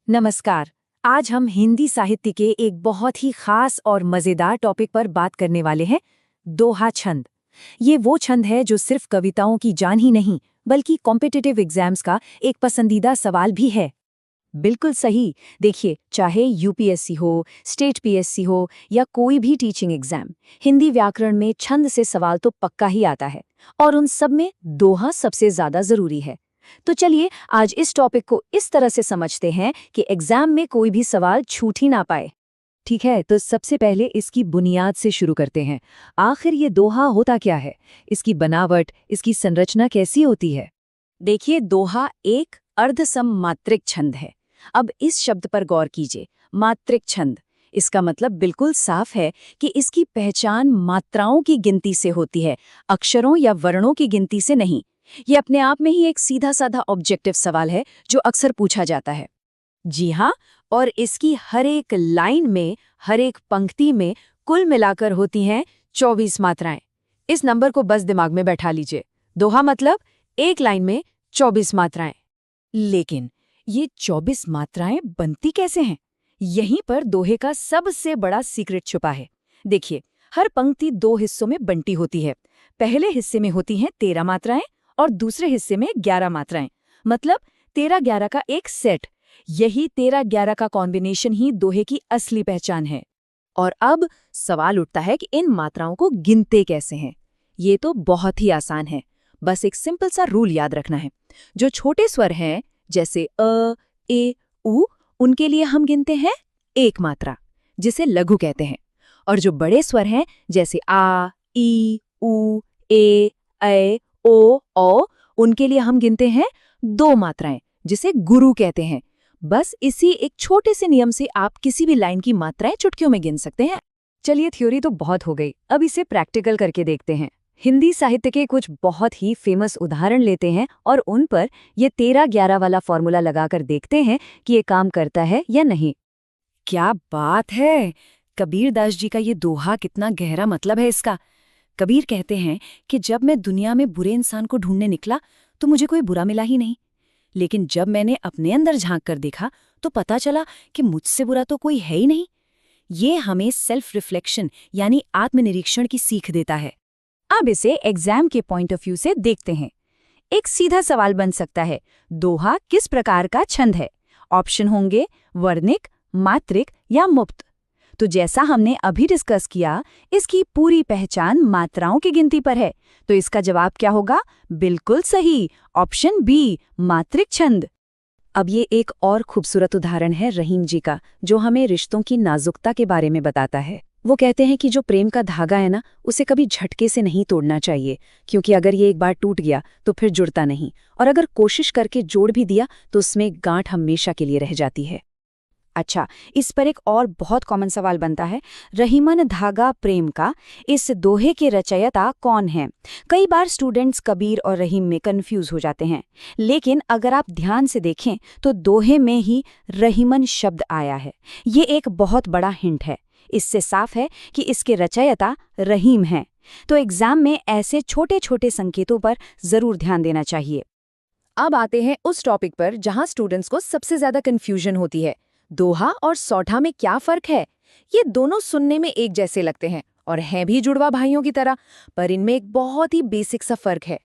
नमस्कार। आज हम हिंदी साहित्य के एक बहुत ही खास और मजेदार टॉपिक पर बात करने वाले हैं, दोहा छंद। ये वो छंद है जो सिर्फ कविताओं की जान ही नहीं, बल्कि कॉम्पिटिटिव एग्जाम्स का एक पसंदीदा सवाल भी है। बिल्कुल सही। देखिए, चाहे यूपीएससी हो, स्टेट पीएससी हो या कोई भी टीचिंग एग्जाम, हिंदी व्याकरण में छंद से सवाल तो पक्का ही आता है, और उन सब में दोहा सबसे ज्यादा जरूरी है। तो चलिए आज इस टॉपिक को इस तरह से समझते हैं कि एग्जाम में कोई भी सवाल छूट ही ना पाए। ठीक है, तो सबसे पहले इसकी बुनियाद से शुरू करते हैं। आखिर ये दोहा होता क्या है? इसकी बनावट, इसकी संरचना कैसी होती है? देखिए, दोहा एक अर्धसम मात्रिक छंद है। अब इस शब्द पर गौर कीजिए, मात्रिक छंद। इसका मतलब बिल्कुल साफ है कि इसकी पहचान मात्राओं की गिनती से होती है, अक्षरों या वर्णों की गिनती से नहीं। ये अपने आप में ही एक सीधा साधा ऑब्जेक्टिव सवाल है जो अक्सर पूछा जाता है। जी हाँ, और इसकी हर एक लाइन में, हर एक पंक्ति में कुल मिलाकर होती हैं 24 मात्राएं। इस नंबर को बस दिमाग में बैठा लीजिए। दोहा मतलब एक लाइन में 24 मात्राएं। लेकिन ये 24 मात्राएं बनती कैसे हैं? यहीं पर दोहे का सबसे बड़ा सीक्रेट छुपा है। देखिए, हर पंक्ति दो हिस्सों में बंटी होती है। पहले हिस्से में होती हैं 13 मात्राएं और दूसरे हिस्से में 11 मात्राएं, मतलब 13-11 का एक सेट। यही 13-11 का कॉम्बिनेशन ही दोहे की असली पहचान है। और अब सवाल उठता है कि इन मात्राओं को गिनते कैसे हैं? ये तो बहुत ही आसान है। बस एक सिंपल सा रूल याद रखना है। जो छोटे स्वर हैं, जैसे अ, ए, उ, उनके लिए हम गिनते हैं एक मात्रा, जिसे लघु कहते हैं। और जो बड़े स्वर हैं, जैसे आ, ई, उ, ए, ऐ, ओ, औ, उनके लिए हम गिनते हैं दो मात्राएं, जिसे गुरु कहते हैं। बस इसी एक छोटे से नियम से आप किसी भी लाइन की मात्राएं चुटकियों में गिन सकते हैं। चलिए, थ्योरी तो बहुत हो गई, अब इसे प्रैक्टिकल करके देखते हैं। हिंदी साहित्य के कुछ बहुत ही फेमस उदाहरण लेते हैं और उन पर ये 13-11 वाला फॉर्मूला लगाकर देखते हैं कि ये काम करता है या नहीं। क्या बात है! कबीरदास जी का ये दोहा, कितना गहरा मतलब है इसका। कबीर कहते हैं कि जब मैं दुनिया में बुरे इंसान को ढूंढने निकला तो मुझे कोई बुरा मिला ही नहीं, लेकिन जब मैंने अपने अंदर झांक कर देखा तो पता चला कि मुझसे बुरा तो कोई है ही नहीं। ये हमें सेल्फ रिफ्लेक्शन यानी आत्मनिरीक्षण की सीख देता है। अब इसे एग्जाम के पॉइंट ऑफ व्यू से देखते हैं। एक सीधा सवाल बन सकता है, दोहा किस प्रकार का छंद है? ऑप्शन होंगे वर्णिक, मात्रिक या मुक्त। तो जैसा हमने अभी डिस्कस किया, इसकी पूरी पहचान मात्राओं की गिनती पर है। तो इसका जवाब क्या होगा? बिल्कुल सही, ऑप्शन बी, मात्रिक छंद। अब ये एक और खूबसूरत उदाहरण है रहीम जी का, जो हमें रिश्तों की नाजुकता के बारे में बताता है। वो कहते हैं कि जो प्रेम का धागा है ना, उसे कभी झटके से नहीं तोड़ना चाहिए, क्योंकि अगर ये एक बार टूट गया तो फिर जुड़ता नहीं, और अगर कोशिश करके जोड़ भी दिया तो उसमें गांठ हमेशा के लिए रह जाती है। अच्छा, इस पर एक और बहुत कॉमन सवाल बनता है, रहीमन धागा प्रेम का, इस दोहे के रचयिता कौन है? कई बार स्टूडेंट्स कबीर और रहीम में कंफ्यूज हो जाते हैं, लेकिन अगर आप ध्यान से देखें तो दोहे में ही रहीमन शब्द आया है। ये एक बहुत बड़ा हिंट है। इससे साफ है कि इसके रचयिता रहीम हैं। तो एग्जाम में ऐसे छोटे छोटे संकेतों पर जरूर ध्यान देना चाहिए। अब आते हैं उस टॉपिक पर जहां स्टूडेंट्स को सबसे ज्यादा कंफ्यूजन होती है, दोहा और सौठा में क्या फर्क है? ये दोनों सुनने में एक जैसे लगते हैं और हैं भी जुड़वा भाइयों की तरह, पर इनमें एक बहुत ही बेसिक सा फर्क है।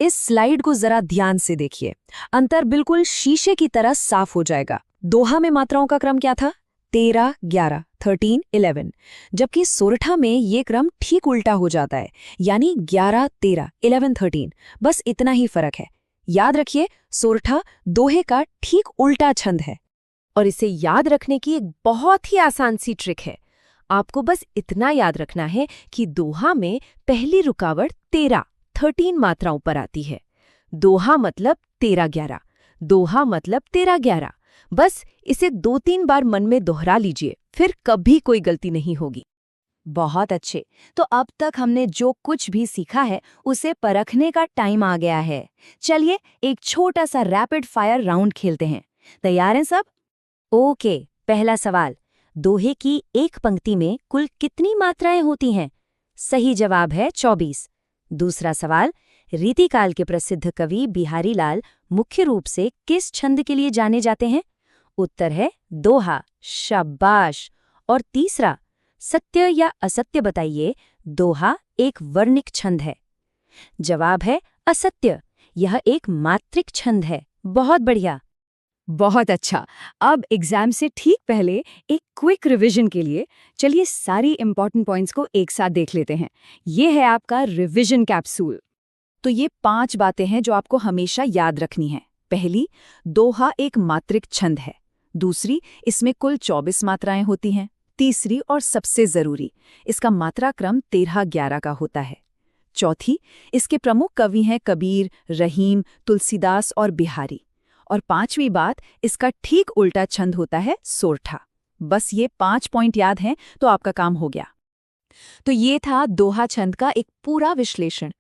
इस स्लाइड को जरा ध्यान से देखिए, अंतर बिल्कुल शीशे की तरह साफ हो जाएगा। दोहा में मात्राओं का क्रम क्या था? 13-11, 13-11, जबकि सोरठा में ये क्रम ठीक उल्टा हो जाता है, यानी 11-13, 11-13। बस इतना ही फर्क है। याद रखिए, सोरठा दोहे का ठीक उल्टा छंद है। और इसे याद रखने की एक बहुत ही आसान सी ट्रिक है। आपको बस इतना याद रखना है कि दोहा में पहली रुकावट 13 मात्राओं पर आती है। दोहा मतलब 13-11, दोहा मतलब 13-11। बस इसे 2-3 बार मन में दोहरा लीजिए, फिर कभी कोई गलती नहीं होगी। बहुत अच्छे। तो अब तक हमने जो कुछ भी सीखा है उसे परखने का टाइम आ गया है। चलिए एक छोटा सा रैपिड फायर राउंड खेलते हैं। तैयार हैं सब? ओके, पहला सवाल, दोहे की एक पंक्ति में कुल कितनी मात्राएं होती हैं? सही जवाब है 24। दूसरा सवाल, रीतिकाल के प्रसिद्ध कवि बिहारी लाल मुख्य रूप से किस छंद के लिए जाने जाते हैं? उत्तर है दोहा। शाबाश। और तीसरा, सत्य या असत्य बताइए। दोहा एक वर्णिक छंद है। जवाब है असत्य, यह एक मात्रिक छंद है। बहुत बढ़िया। बहुत अच्छा। अब एग्जाम से ठीक पहले एक क्विक रिवीजन के लिए चलिए सारी इंपॉर्टेंट पॉइंट्स को एक साथ देख लेते हैं। ये है आपका रिवीजन कैप्सूल। तो ये 5 बातें हैं जो आपको हमेशा याद रखनी है। पहली, दोहा एक मात्रिक छंद है। दूसरी, इसमें कुल 24 मात्राएं होती हैं। तीसरी और सबसे जरूरी, इसका मात्रा क्रम 13-11 का होता है। चौथी, इसके प्रमुख कवि हैं कबीर, रहीम, तुलसीदास और बिहारी। और 5वीं बात, इसका ठीक उल्टा छंद होता है सोरठा। बस ये 5 पॉइंट याद हैं तो आपका काम हो गया। तो ये था दोहा छंद का एक पूरा विश्लेषण।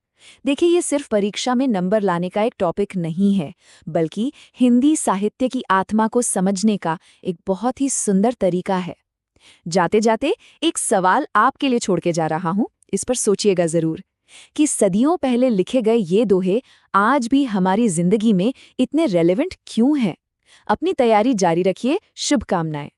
देखिए, ये सिर्फ परीक्षा में नंबर लाने का एक टॉपिक नहीं है, बल्कि हिंदी साहित्य की आत्मा को समझने का एक बहुत ही सुंदर तरीका है। जाते जाते एक सवाल आपके लिए छोड़ के जा रहा हूं, इस पर सोचिएगा जरूर कि सदियों पहले लिखे गए ये दोहे आज भी हमारी जिंदगी में इतने रेलेवेंट क्यों हैं? अपनी तैयारी जारी रखिए। शुभकामनाएं।